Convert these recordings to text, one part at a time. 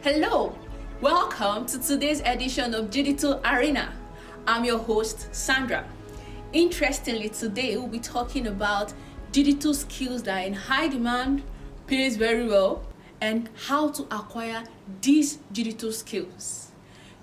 Hello, welcome to today's edition of Digital Arena. I'm your host, Sandra. Interestingly, today we'll be talking about digital skills that are in high demand, pays very well, and how to acquire these digital skills.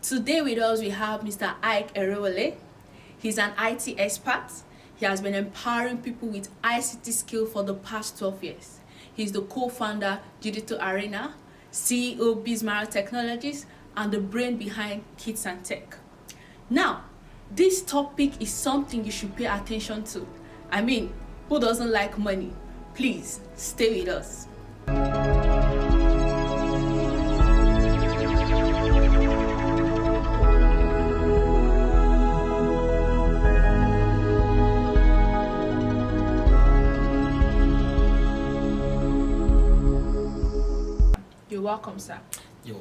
Today with us we have Mr. Iyke. He's an IT expert. He has been empowering people with ICT skills for the past 12 years. He's the co-founder Digital Arena, CEO Bizmarrow Technologies, and the brain behind Kids and Tech. Now, this topic is something you should pay attention to. I mean, who doesn't like money? Please stay with us. You're welcome, sir.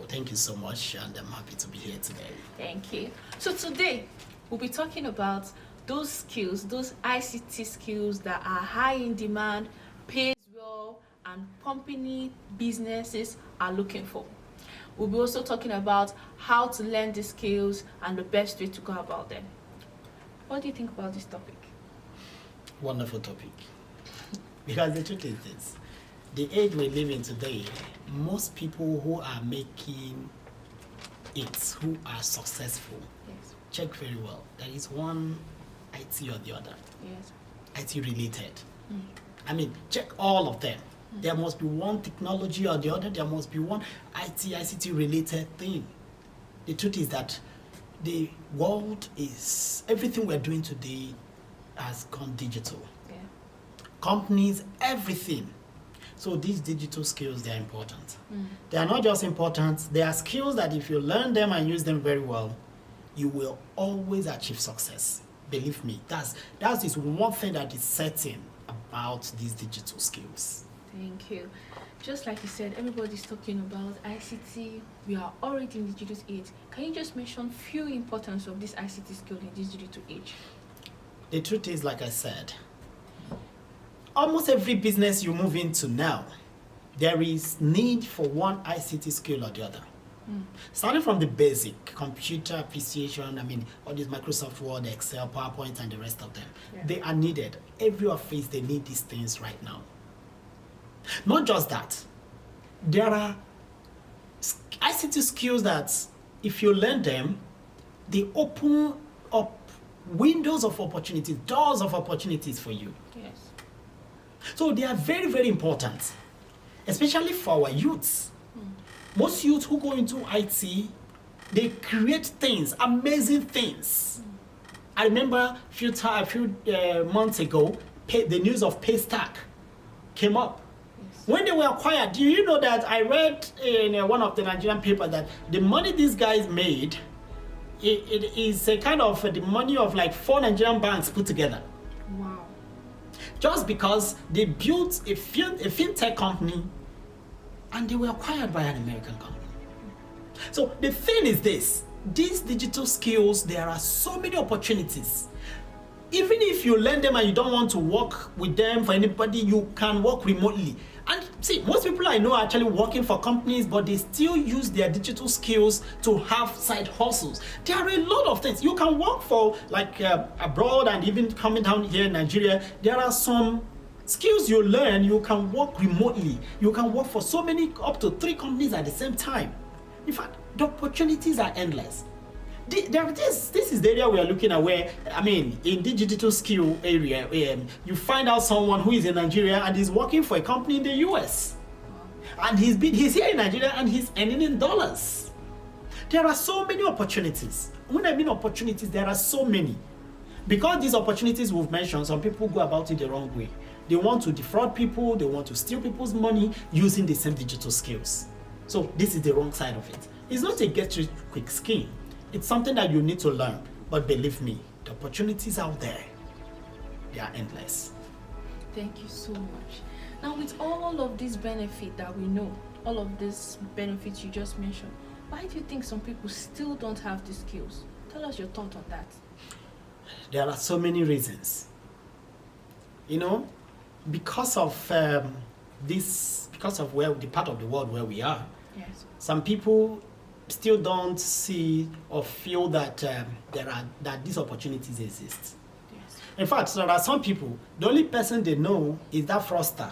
Thank you so much, and I'm happy to be here today. Thank you. So today, we'll be talking about those skills, those ICT skills that are high in demand, pays well, and company businesses are looking for. We'll be also talking about how to learn these skills and the best way to go about them. What do you think about this topic? Wonderful topic. Because the truth is this. The age we live in today, most people who are making it, who are successful, Yes. check very well. There is one IT or the other, Yes. IT related. I mean, check all of them. There must be one technology or the other, there must be one ICT related thing. The truth is that the world is, everything we're doing today has gone digital. Yeah. Companies, everything. So these digital skills, they're important. They are not just important, they are skills that if you learn them and use them very well, you will always achieve success. Believe me, that is one thing that is certain about these digital skills. Thank you. Just like you said, everybody's talking about ICT. We are already in the digital age. Can you just mention few importance of this ICT skill in this digital age? The truth is, like I said, almost every business you move into now, there is need for one ICT skill or the other. Starting from the basic, computer appreciation, I mean, all these Microsoft Word, Excel, PowerPoint, and the rest of them. Yeah. They are needed. Every office, they need these things right now. Not just that. There are ICT skills that, if you learn them, they open up windows of opportunities, doors of opportunities for you. Yes. So they are very, very important, especially for our youths. Most youths who go into IT, they create things, amazing things. I remember a few months ago, the news of Paystack came up. Yes. When they were acquired, do you know that I read in one of the Nigerian papers that the money these guys made, it is a kind of the money of like 4 Nigerian banks put together. Wow. Just because they built a fintech company and they were acquired by an American company. So the thing is this, these digital skills, there are so many opportunities. Even if you learn them and you don't want to work with them for anybody, you can work remotely. And see, most people I know are actually working for companies, but they still use their digital skills to have side hustles. There are a lot of things. You can work for like abroad and even coming down here in Nigeria. There are some skills you learn, you can work remotely. You can work for so many, up to 3 companies at the same time. In fact, the opportunities are endless. This is the area we are looking at where, I mean, in the digital skill area, you find out someone who is in Nigeria and is working for a company in the US. And he's here in Nigeria and he's earning in dollars. There are so many opportunities. When I mean opportunities, there are so many. Because these opportunities we've mentioned, some people go about it the wrong way. They want to defraud people, they want to steal people's money using the same digital skills. So this is the wrong side of it. It's not a get-rich-quick scheme. It's something that you need to learn. But believe me, the opportunities out there, they are endless. Thank you so much. Now, with all of these benefits that we know, all of these benefits you just mentioned, why do you think some people still don't have the skills? Tell us your thought on that. There are so many reasons. You know, because of the part of the world where we are, Yes. Some people still don't see or feel that that these opportunities exist. Yes. In fact, there are some people, the only person they know is that fraudster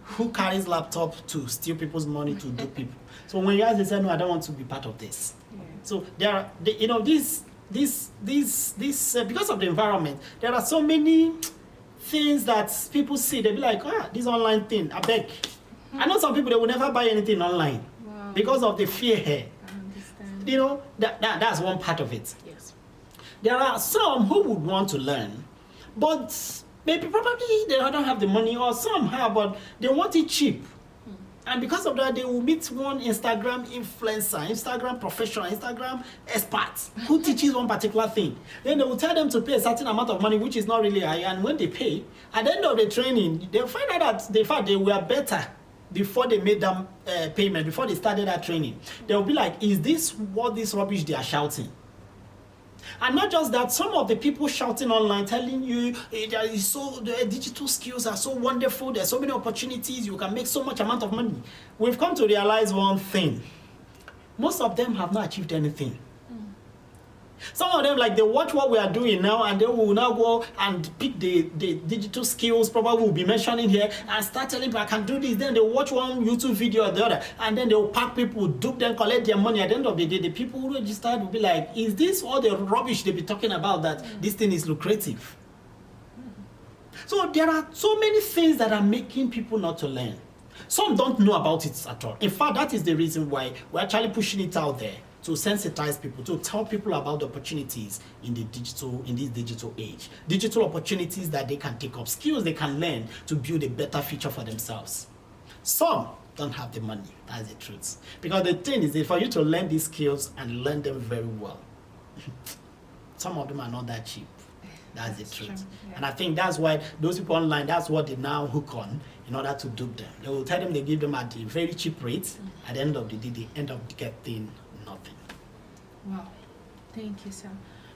who carries laptop to steal people's money to do people. So when you ask, they say, no, I don't want to be part of this. Yeah. So there are, this because of the environment, there are so many things that people see. They be like, this online thing, I beg. I know some people, they will never buy anything online. Wow. Because of the fear here. I understand. That's one part of it. Yes. There are some who would want to learn, but probably they don't have the money, or some have, but they want it cheap. And because of that, they will meet one Instagram influencer, Instagram professional, Instagram expert who teaches one particular thing. Then they will tell them to pay a certain amount of money, which is not really high. And when they pay, at the end of the training, they'll find out that they were better before they made them payment, before they started that training. They'll be like, is this what this rubbish they are shouting? And not just that, some of the people shouting online, telling you the digital skills are so wonderful, there's so many opportunities, you can make so much amount of money. We've come to realize one thing. Most of them have not achieved anything. Some of them, like, they watch what we are doing now, and they will now go and pick the digital skills, probably will be mentioning here, and start telling people, I can do this. Then they watch one YouTube video or the other, and then they will pack people, dupe them, collect their money. At the end of the day, the people who registered will be like, is this all the rubbish they be talking about, that this thing is lucrative? So there are so many things that are making people not to learn. Some don't know about it at all. In fact, that is the reason why we're actually pushing it out there, to sensitize people, to tell people about the opportunities in this digital age. Digital opportunities that they can take up, skills they can learn to build a better future for themselves. Some don't have the money, that's the truth. Because the thing is that for you to learn these skills and learn them very well, some of them are not that cheap. That's the truth. Yeah. And I think that's why those people online, that's what they now hook on in order to dupe them. They will tell them they give them at a very cheap rate. At the end of the day, they end up getting nothing. Wow, thank you, sir.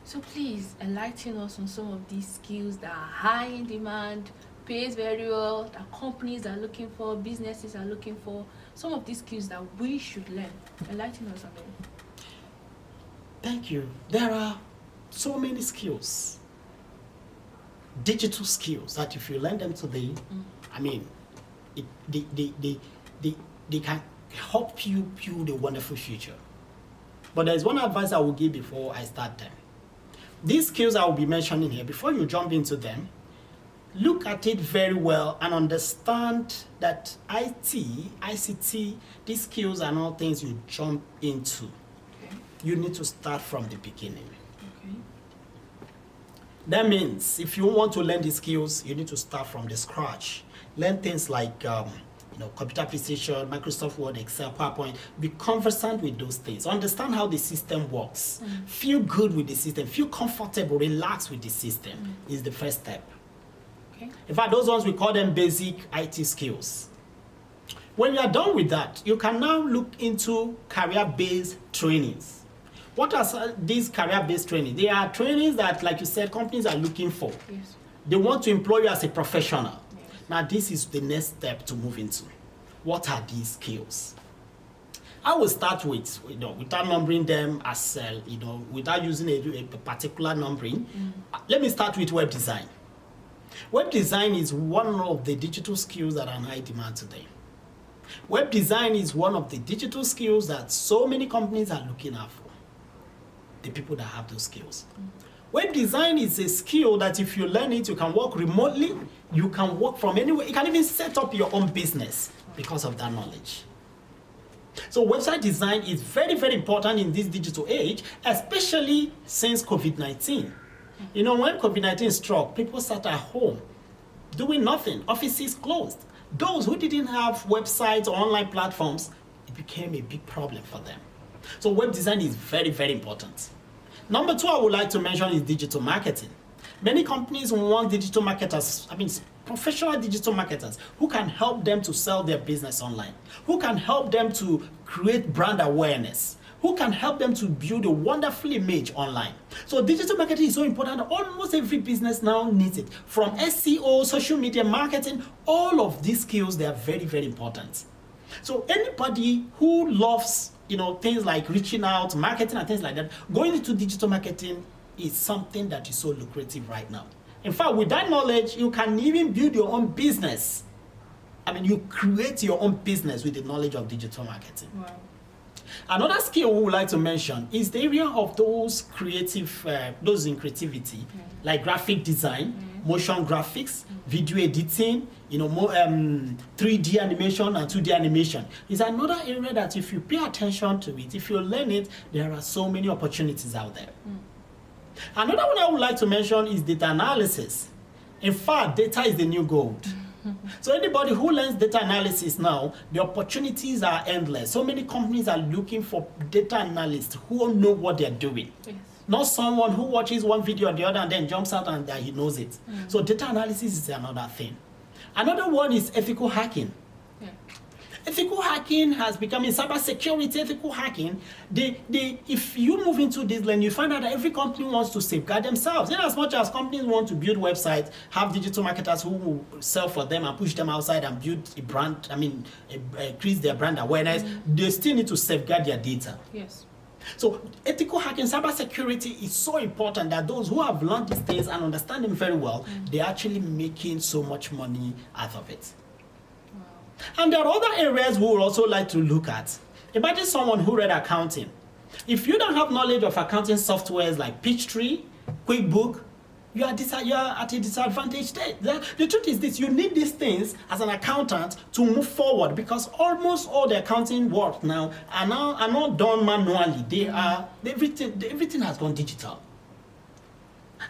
So please enlighten us on some of these skills that are high in demand, pays very well, that companies are looking for, businesses are looking for, some of these skills that we should learn. Enlighten us on them. Thank you. There are so many skills, digital skills, that if you learn them today, I mean, they can help you build a wonderful future. But there's one advice I will give before I start them. These skills I will be mentioning here, before you jump into them, look at it very well and understand that ICT, these skills are not things you jump into. Okay. You need to start from the beginning. Okay. That means if you want to learn these skills, you need to start from the scratch. Learn things like computer appreciation, Microsoft Word, Excel, PowerPoint. Be conversant with those things. Understand how the system works. Feel good with the system. Feel comfortable, relax with the system is the first step. Okay. In fact, those ones we call them basic IT skills. When you are done with that, you can now look into career-based trainings. What are these career-based trainings? They are trainings that, like you said, companies are looking for. Yes. They want to employ you as a professional. Yes. Now, this is the next step to move into. What are these skills? I will start with, without numbering them as, without using a particular numbering. Let me start with web design. Web design is one of the digital skills that are in high demand today. Web design is one of the digital skills that so many companies are looking out for. The people that have those skills. Web design is a skill that if you learn it, you can work remotely, you can work from anywhere, you can even set up your own business because of that knowledge. So website design is very, very important in this digital age, especially since COVID-19. When COVID-19 struck, people sat at home doing nothing, offices closed. Those who didn't have websites or online platforms, it became a big problem for them. So web design is very, very important. Number two I would like to mention is digital marketing. Many companies want digital marketers, professional digital marketers who can help them to sell their business online, who can help them to create brand awareness, who can help them to build a wonderful image online. So digital marketing is so important. Almost every business now needs it. From SEO, social media marketing, all of these skills, they are very, very important. So anybody who loves, things like reaching out, marketing and things like that, going into digital marketing is something that is so lucrative right now. In fact, with that knowledge, you can even build your own business. I mean, you create your own business with the knowledge of digital marketing. Wow. Another skill we would like to mention is the area of those creative, those in creativity, like graphic design, motion graphics, video editing, 3D animation and 2D animation. It's another area that if you pay attention to it, if you learn it, there are so many opportunities out there. Another one I would like to mention is data analysis. In fact, data is the new gold. So anybody who learns data analysis now, the opportunities are endless. So many companies are looking for data analysts who know what they're doing. Yes. Not someone who watches one video or the other and then jumps out and he knows it. So data analysis is another thing. Another one is ethical hacking. Yeah. Ethical hacking has become in cybersecurity. Ethical hacking, if you move into this lane, you find out that every company wants to safeguard themselves. In as much as companies want to build websites, have digital marketers who will sell for them and push them outside and build a brand, increase their brand awareness, they still need to safeguard their data. Yes. So ethical hacking, cybersecurity is so important that those who have learned these things and understand them very well, they're actually making so much money out of it. And there are other areas we would also like to look at. Imagine someone who read accounting. If you don't have knowledge of accounting softwares like Peachtree, QuickBook, you are at a disadvantage there. The truth is this, you need these things as an accountant to move forward because almost all the accounting work now are not done manually. Everything has gone digital.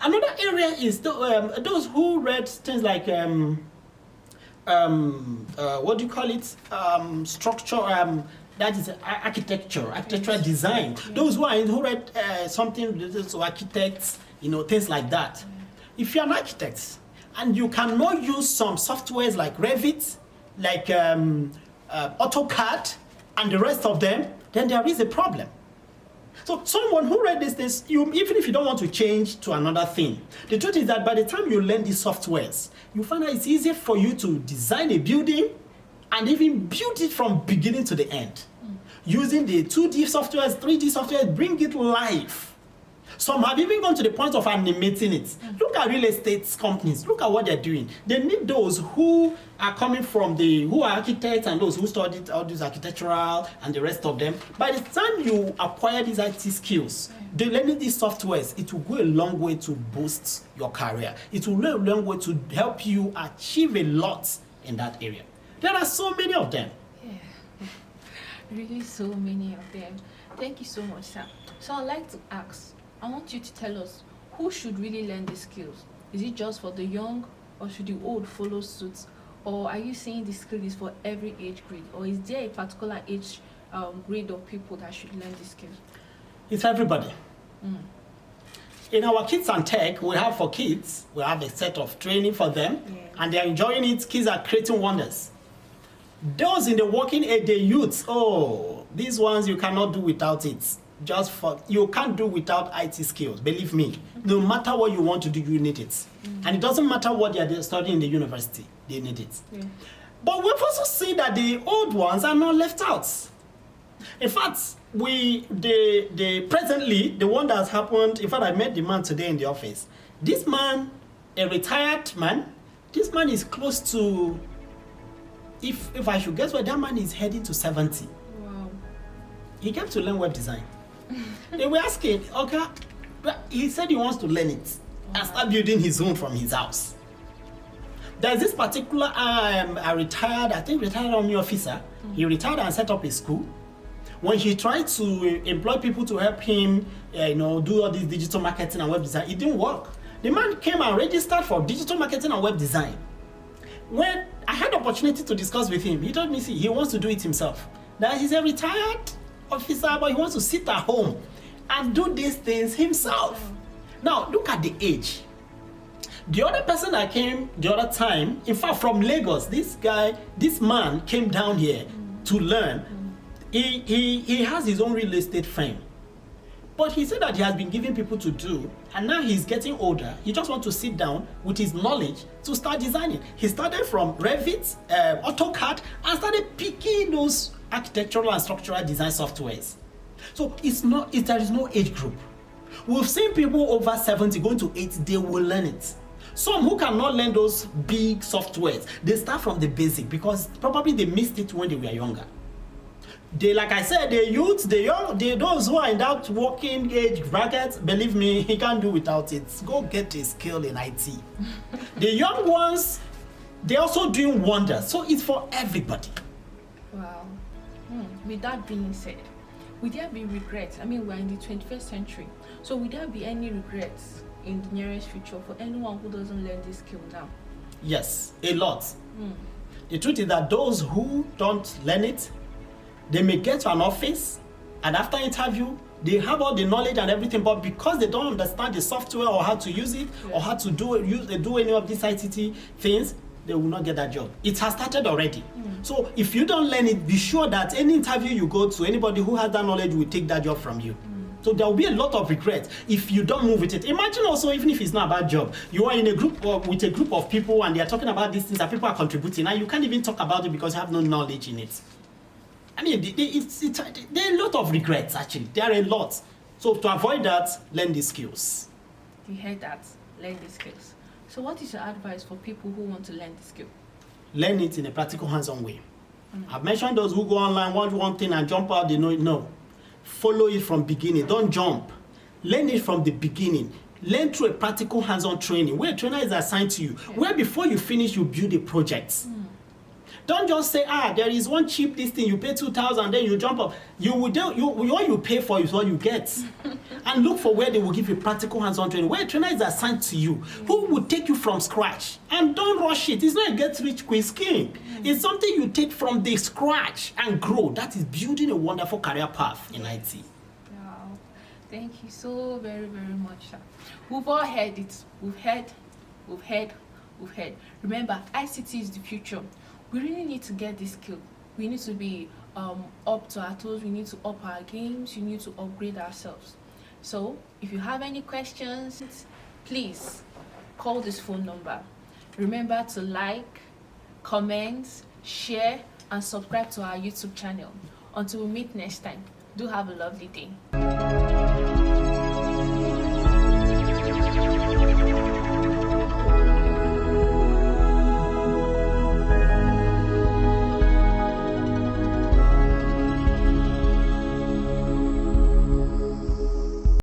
Another area is those who read things like what do you call it? Structure, that is architectural design. Those who read something related to architects, things like that. If you're an architect and you cannot use some softwares like Revit, like AutoCAD, and the rest of them, then there is a problem. So someone who read these things, even if you don't want to change to another thing, the truth is that by the time you learn these softwares, you find that it's easier for you to design a building and even build it from beginning to the end. Using the 2D softwares, 3D softwares, bring it live. Some have even gone to the point of animating it. Look at real estate companies. Look at what they're doing. They need those who are coming from who are architects and those who studied all these architectural and the rest of them. By the time you acquire these IT skills, the learning these softwares, it will go a long way to boost your career. It will go a long way to help you achieve a lot in that area. There are so many of them. Yeah, really so many of them. Thank you so much, sir. So I'd like to ask, I want you to tell us who should really learn these skills. Is it just for the young or should the old follow suit? Or are you saying the skill is for every age grade? Or is there a particular age grade of people that should learn these skills? It's everybody. In our Kids and Tech, we have for kids, we have a set of training for them, and they're enjoying it. Kids are creating wonders. Those in the working age, the youths, these ones you cannot do without it. You can't do without IT skills, believe me. No matter what you want to do, you need it. And it doesn't matter what they're studying in the university, they need it. But we've also seen that the old ones are not left out. In fact, presently, the one that's happened, in fact, I met the man today in the office. This man, a retired man, this man is close to, if I should guess, that man is heading to 70. Wow. He came to learn web design. They were asking, okay, he said he wants to learn it and start building his own from his house. There's this particular retired army officer. He retired and set up a school. When he tried to employ people to help him, do all this digital marketing and web design, it didn't work. The man came and registered for digital marketing and web design. When I had the opportunity to discuss with him, he told me, he wants to do it himself. That he's a retired officer, but he wants to sit at home and do these things himself. Now, look at the age. The other person that came the other time, in fact, from Lagos, this man came down here to learn. He has his own real estate firm. But he said that he has been giving people to do, and now he's getting older. He just wants to sit down with his knowledge to start designing. He started from Revit, AutoCAD, and started picking those architectural and structural design softwares. So there is no age group. We've seen people over 70 going to 80, they will learn it. Some who cannot learn those big softwares, they start from the basic because probably they missed it when they were younger. Like I said, the youth, the young, those who are in that working age bracket, believe me, he can't do without it. Go get a skill in IT. The young ones, they're also doing wonders. So it's for everybody. Wow. With that being said, would there be regrets? I mean, we're in the 21st century. So would there be any regrets in the nearest future for anyone who doesn't learn this skill now? Yes, a lot. The truth is that those who don't learn it, they may get to an office, and after interview, they have all the knowledge and everything, but because they don't understand the software or how to use it, or how to do any of these ICT things, they will not get that job. It has started already. So if you don't learn it, be sure that any interview you go to, anybody who has that knowledge will take that job from you. So there will be a lot of regret if you don't move with it. Imagine also, even if it's not a bad job, you are in a group with a group of people and they are talking about these things that people are contributing, and you can't even talk about it because you have no knowledge in it. I mean, there are a lot of regrets, actually. There are a lot. So to avoid that, learn these skills. You heard that, learn these skills. So what is your advice for people who want to learn the skill? Learn it in a practical, hands-on way. I've mentioned those who go online, want one thing and jump out, they know it. No. Follow it from beginning. Don't jump. Learn it from the beginning. Learn through a practical, hands-on training where a trainer is assigned to you, where before you finish, you build a project. Don't just say, there is one cheap this thing, you pay 2,000, then you jump up. What you pay for is what you get. And look for where they will give you practical hands-on training, where a trainer is assigned to you, who will take you from scratch. And don't rush it. It's not a get-rich-quick scheme. It's something you take from the scratch and grow. That is building a wonderful career path in IT. Wow. Thank you so very, very much, sir. We've all heard it. We've heard. Remember, ICT is the future. We really need to get this skill. We need to be up to our toes. We need to up our games. We need to upgrade ourselves. So if you have any questions, please call this phone number. Remember to like, comment, share, and subscribe to our YouTube channel. Until we meet next time, do have a lovely day.